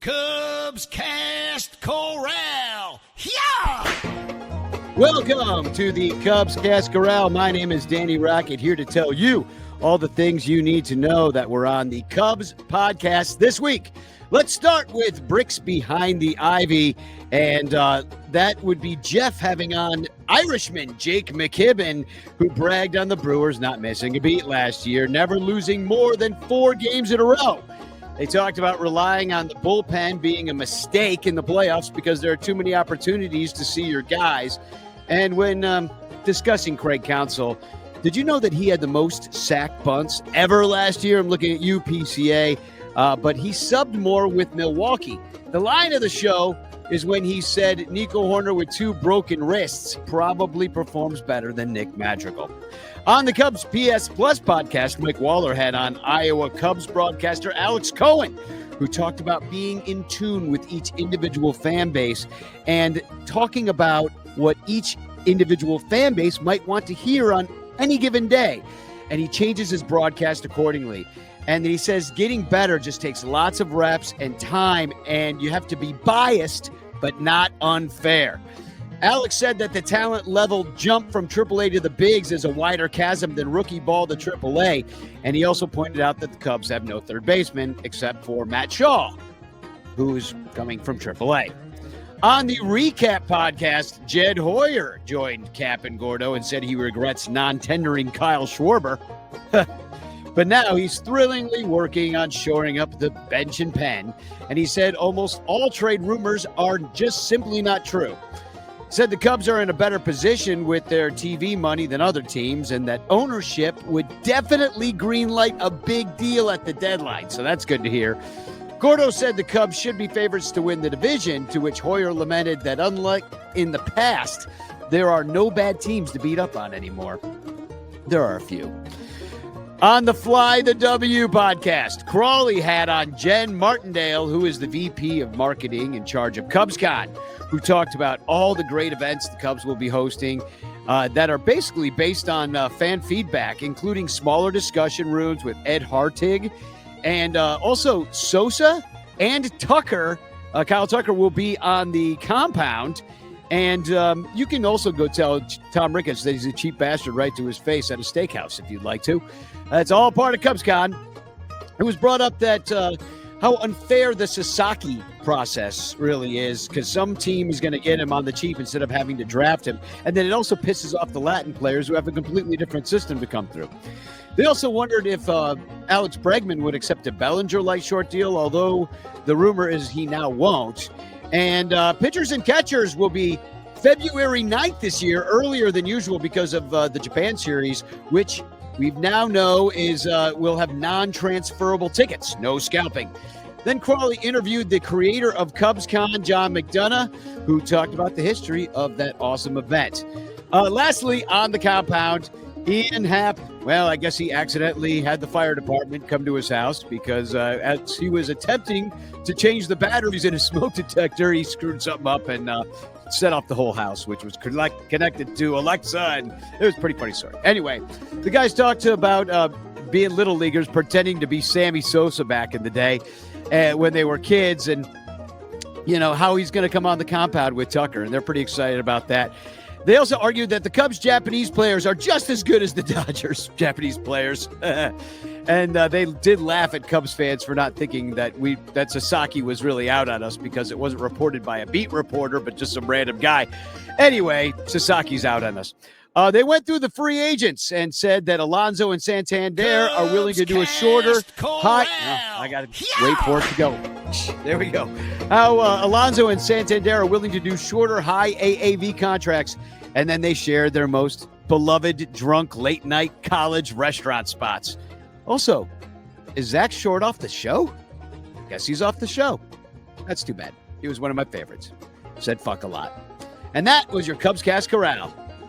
Cubs Cast Corral. Yeah! Welcome to the Cubs Cast Corral. My name is Danny Rocket, here to tell you all the things you need to know that were on the Cubs podcast this week. Let's start with Bricks Behind the Ivy, and that would be Jeff having on Irishman Jake McKibben, who bragged on the Brewers not missing a beat last year, never losing more than 4 games in a row. They talked about relying on the bullpen being a mistake in the playoffs because there are too many opportunities to see your guys. And when discussing Craig Counsell, did you know that he had the most sack bunts ever last year? I'm looking at you, PCA, but he subbed more with Milwaukee. The line of the show is when he said Nico Horner with 2 broken wrists probably performs better than Nick Madrigal. On the Cubs PS Plus podcast, Mike Waller had on Iowa Cubs broadcaster Alex Cohen, who talked about being in tune with each individual fan base and talking about what each individual fan base might want to hear on any given day. And he changes his broadcast accordingly. And he says getting better just takes lots of reps and time, and you have to be biased, but not unfair. Alex said that the talent level jump from AAA to the bigs is a wider chasm than rookie ball to AAA. And he also pointed out that the Cubs have no third baseman except for Matt Shaw, who's coming from AAA. On the ReKap podcast, Jed Hoyer joined Cap and Gordo and said he regrets non-tendering Kyle Schwarber. But now he's thrillingly working on shoring up the bench and pen. And he said almost all trade rumors are just simply not true. Said the Cubs are in a better position with their TV money than other teams, and that ownership would definitely greenlight a big deal at the deadline. So that's good to hear. Gordo said the Cubs should be favorites to win the division, to which Hoyer lamented that unlike in the past, there are no bad teams to beat up on anymore. There are a few. On the Fly the W podcast, Crawley had on Jen Martindale, who is the VP of Marketing in charge of CubsCon, who talked about all the great events the Cubs will be hosting that are basically based on fan feedback, including smaller discussion rooms with Ed Hartig, and also Sosa and Tucker. Kyle Tucker will be on the compound. And you can also go tell Tom Ricketts that he's a cheap bastard right to his face at a steakhouse if you'd like to. That's all part of CubsCon. It was brought up that how unfair the Sasaki process really is, because some team is going to get him on the cheap instead of having to draft him. And then it also pisses off the Latin players who have a completely different system to come through. They also wondered if Alex Bregman would accept a Bellinger light short deal, although the rumor is he now won't. And pitchers and catchers will be February 9th this year, earlier than usual because of the Japan series, which we now know is will have non-transferable tickets, no scalping. Then Crawley interviewed the creator of CubsCon, John McDonough, who talked about the history of that awesome event. Lastly, on the compound, Ian Happ, well, I guess he accidentally had the fire department come to his house because as he was attempting to change the batteries in a smoke detector, he screwed something up and set off the whole house, which was connected to Alexa, and it was a pretty funny story. Anyway, the guys talked about being little leaguers, pretending to be Sammy Sosa back in the day when they were kids, and you know how he's going to come on the compound with Tucker, and they're pretty excited about that. They also argued that the Cubs' Japanese players are just as good as the Dodgers' Japanese players. And they did laugh at Cubs fans for not thinking that Sasaki was really out on us because it wasn't reported by a beat reporter, but just some random guy. Anyway, Sasaki's out on us. They went through the free agents and said that Alonso and Santander are willing to do a shorter high. I got to wait for it to go. There we go. How Alonso and Santander are willing to do shorter high AAV contracts, and then they shared their most beloved drunk late night college restaurant spots. Also, is Zach Short off the show? Guess he's off the show. That's too bad. He was one of my favorites. Said fuck a lot. And that was your Cubs Cast Corral.